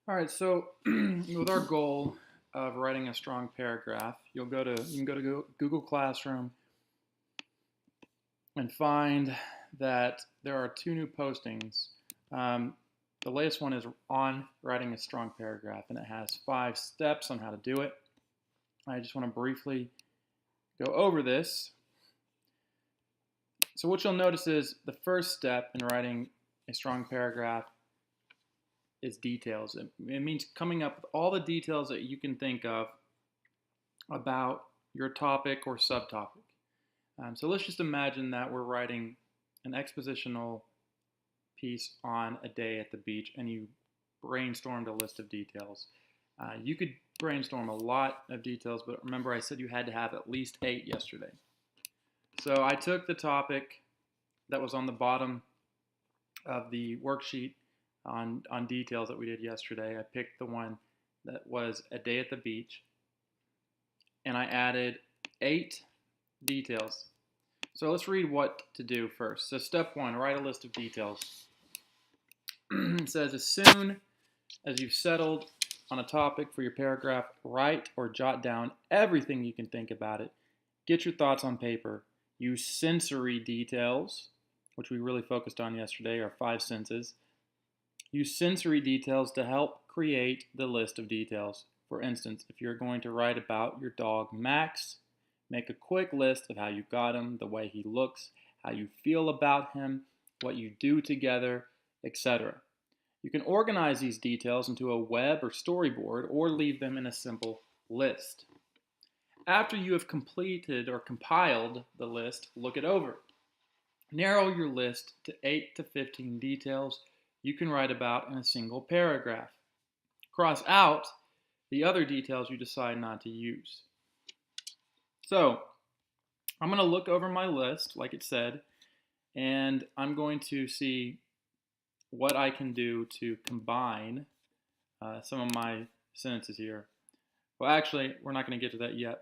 All right, so with our goal of writing a strong paragraph, you can go to Google Classroom and find that there are two new postings. Um, the latest one is on writing a strong paragraph, and it has 5 steps on how to do it. I just want to briefly go over this. So what you'll notice is the first step in writing a strong paragraph is details. It means coming up with all the details that you can think of about your topic or subtopic. So let's just imagine that we're writing an expositional piece on a day at the beach and you brainstormed a list of details. You could brainstorm a lot of details, but remember I said you had to have at least 8 yesterday. So I took the topic that was on the bottom of the worksheet on details that we did yesterday. I picked the one that was a day at the beach, and I added 8 details. So let's read what to do first. So step 1, write a list of details. It says, as soon as you've settled on a topic for your paragraph, write or jot down everything you can think about it. Get your thoughts on paper. Use sensory details, which we really focused on yesterday, our 5 senses. Use sensory details to help create the list of details. For instance, if you're going to write about your dog Max, make a quick list of how you got him, the way he looks, how you feel about him, what you do together, etc. You can organize these details into a web or storyboard or leave them in a simple list. After you have completed or compiled the list, look it over. Narrow your list to 8 to 15 details you can write about in a single paragraph. Cross out the other details you decide not to use. So, I'm going to look over my list, like it said, and I'm going to see what I can do to combine some of my sentences here. Well, actually, we're not going to get to that yet.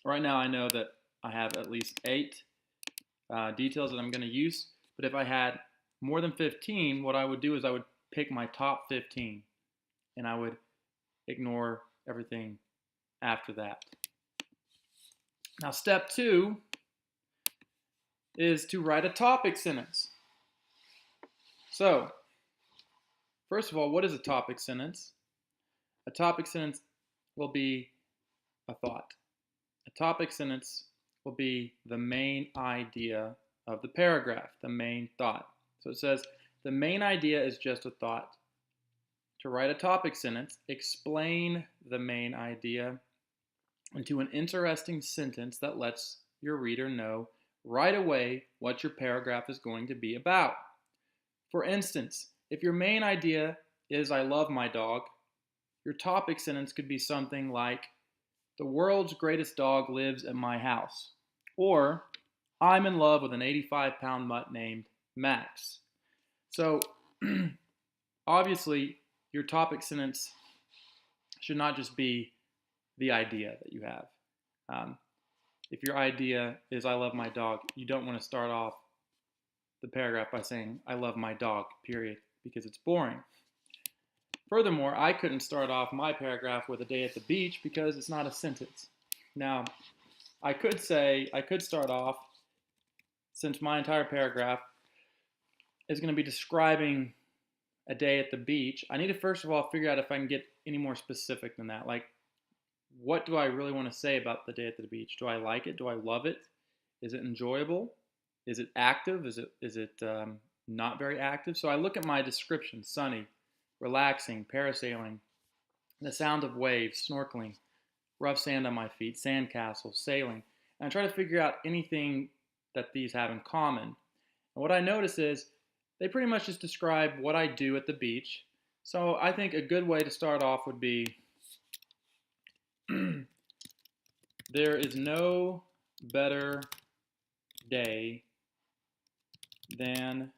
Right now, I know that I have at least 8 details that I'm going to use, but if I had more than 15, what I would do is I would pick my top 15, and I would ignore everything after that. Now, step 2 is to write a topic sentence. So, first of all, what is a topic sentence? A topic sentence will be a thought. A topic sentence will be the main idea of the paragraph, the main thought. So it says, the main idea is just a thought. To write a topic sentence, explain the main idea into an interesting sentence that lets your reader know right away what your paragraph is going to be about. For instance, if your main idea is I love my dog, your topic sentence could be something like, the world's greatest dog lives at my house. Or, I'm in love with an 85-pound mutt named Max. So, obviously, your topic sentence should not just be the idea that you have. If your idea is I love my dog, you don't want to start off the paragraph by saying I love my dog, period, because it's boring. Furthermore, I couldn't start off my paragraph with a day at the beach because it's not a sentence. Now, I could start off, since my entire paragraph is going to be describing a day at the beach, I need to first of all figure out if I can get any more specific than that. Like, what do I really want to say about the day at the beach? Do I like it? Do I love it? Is it enjoyable? Is it active? Is it not very active? So I look at my description: sunny, relaxing, parasailing, the sound of waves, snorkeling, rough sand on my feet, sand castles, sailing. And I try to figure out anything that these have in common. And what I notice is they pretty much just describe what I do at the beach. So I think a good way to start off would be, there is no better day than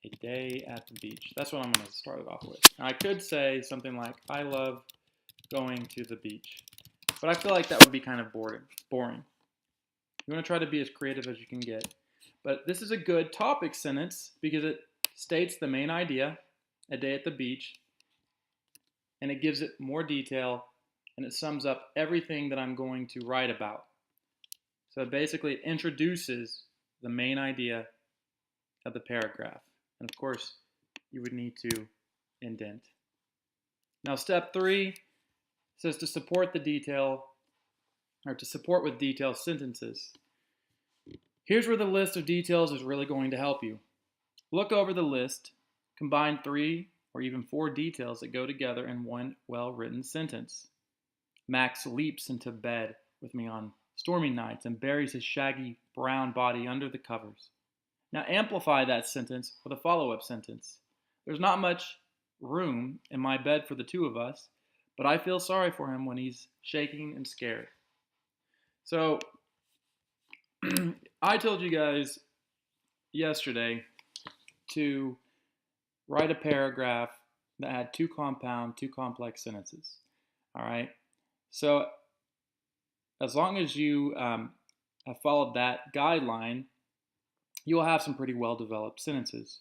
a day at the beach. That's what I'm going to start it off with. Now, I could say something like, I love going to the beach. But I feel like that would be kind of boring. You want to try to be as creative as you can get. But this is a good topic sentence because it states the main idea a day at the beach, and it gives it more detail, and it sums up everything that I'm going to write about. So basically it introduces the main idea of the paragraph. And of course, you would need to indent. Now step 3 says to support the detail, or to support with detail sentences. Here's where the list of details is really going to help you. Look over the list, combine 3 or even 4 details that go together in one well-written sentence. Max leaps into bed with me on stormy nights and buries his shaggy brown body under the covers. Now amplify that sentence with a follow-up sentence. There's not much room in my bed for the 2 of us, but I feel sorry for him when he's shaking and scared. So I told you guys yesterday to write a paragraph that had 2 compound, 2 complex sentences. All right. So as long as you have followed that guideline, you will have some pretty well-developed sentences.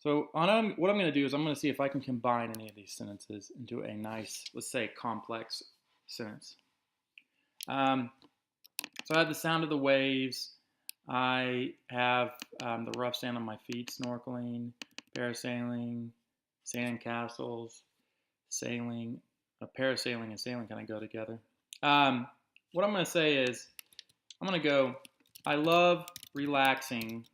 So what I'm going to do is I'm going to see if I can combine any of these sentences into a nice, let's say, complex sentence. So I have the sound of the waves. I have the rough sand on my feet, snorkeling, parasailing, sand castles, sailing. Parasailing and sailing kind of go together. What I'm going to say is, I'm going to go, I love relaxing.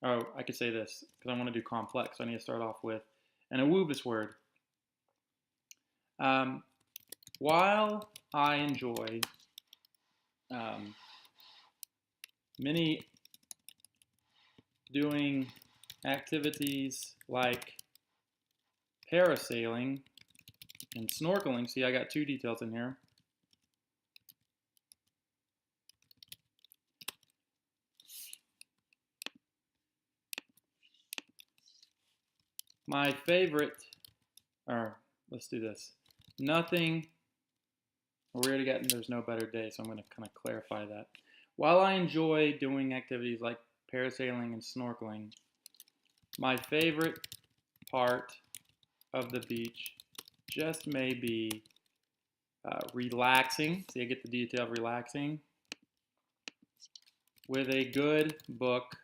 Oh, I could say this because I want to do complex. So I need to start off with an awubis word. While I enjoy many doing activities like parasailing and snorkeling, see I got 2 details in here. My favorite, or let's do this, nothing, we already got there's no better day, so I'm going to kind of clarify that. While I enjoy doing activities like parasailing and snorkeling, my favorite part of the beach just may be relaxing. See, I get the detail of relaxing with a good book.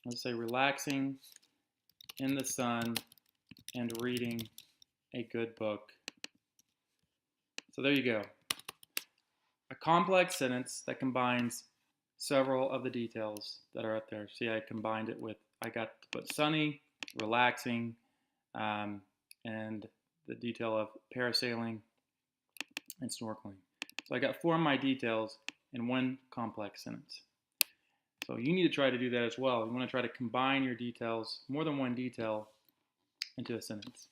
Let's say relaxing in the sun and reading a good book. So there you go. A complex sentence that combines several of the details that are up there. See, I combined it with, I got to put sunny, relaxing, and the detail of parasailing and snorkeling. So I got 4 of my details in one complex sentence. So you need to try to do that as well. You want to try to combine your details, more than one detail, into a sentence.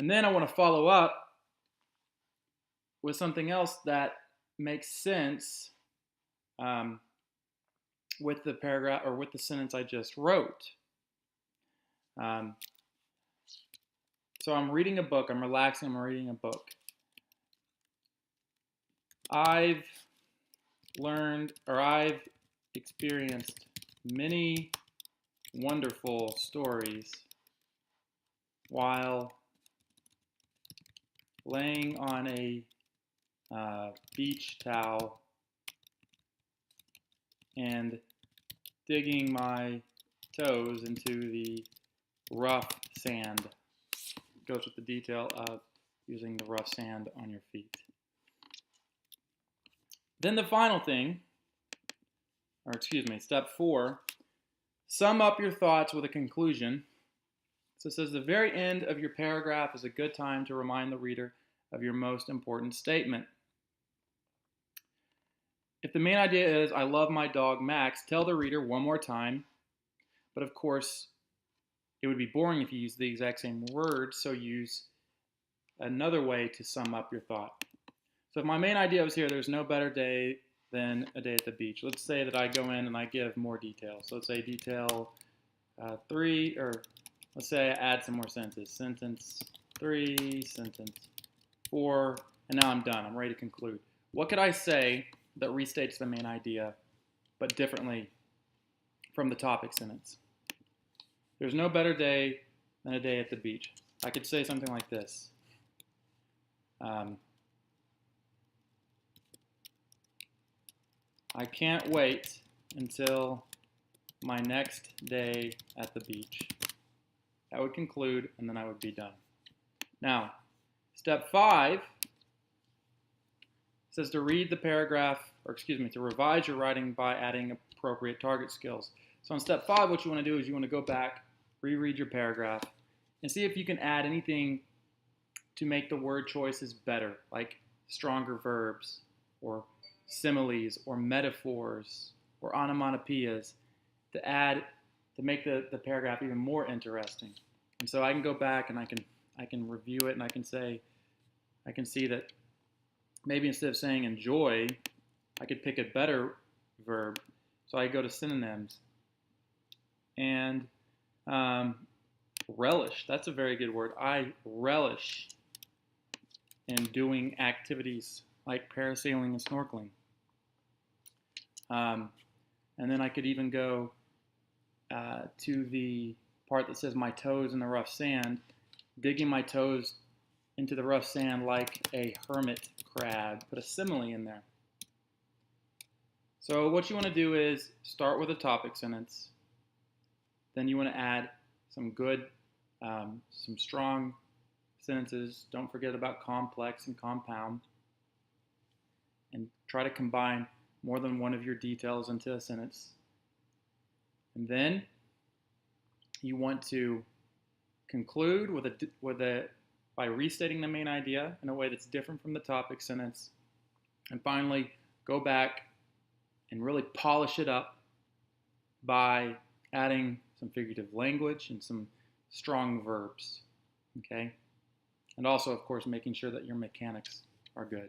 And then I want to follow up with something else that makes sense with the paragraph or with the sentence I just wrote. So I'm reading a book, I'm relaxing, I'm reading a book. I've learned, or I've experienced many wonderful stories while laying on a beach towel and digging my toes into the rough sand. It goes with the detail of using the rough sand on your feet. Then the final thing, or excuse me, step 4, sum up your thoughts with a conclusion. So it says the very end of your paragraph is a good time to remind the reader of your most important statement. If the main idea is, I love my dog Max, tell the reader one more time. But of course, it would be boring if you use the exact same words, so use another way to sum up your thought. So if my main idea was here, there's no better day than a day at the beach. Let's say that I go in and I give more details. So let's say detail 3, or let's say I add some more sentences. Sentence 3, sentence 4, and now I'm done. I'm ready to conclude. What could I say that restates the main idea, but differently from the topic sentence? There's no better day than a day at the beach. I could say something like this. I can't wait until my next day at the beach. That would conclude, and then I would be done. Now, step 5 says to read the paragraph, to revise your writing by adding appropriate target skills. So in step 5, what you want to do is you want to go back, reread your paragraph, and see if you can add anything to make the word choices better, like stronger verbs, or similes, or metaphors, or onomatopoeias, to make the paragraph even more interesting. And so I can go back and I can review it, and I can see that maybe instead of saying enjoy, I could pick a better verb. So I go to synonyms. And relish, that's a very good word. I relish in doing activities like parasailing and snorkeling. And then I could even go to the part that says my toes in the rough sand, digging my toes into the rough sand like a hermit crab. Put a simile in there. So what you want to do is start with a topic sentence. Then you want to add some good, some strong sentences. Don't forget about complex and compound. And try to combine more than one of your details into a sentence. And then you want to conclude by restating the main idea in a way that's different from the topic sentence. And finally, go back and really polish it up by adding some figurative language and some strong verbs, okay? And also, of course, making sure that your mechanics are good.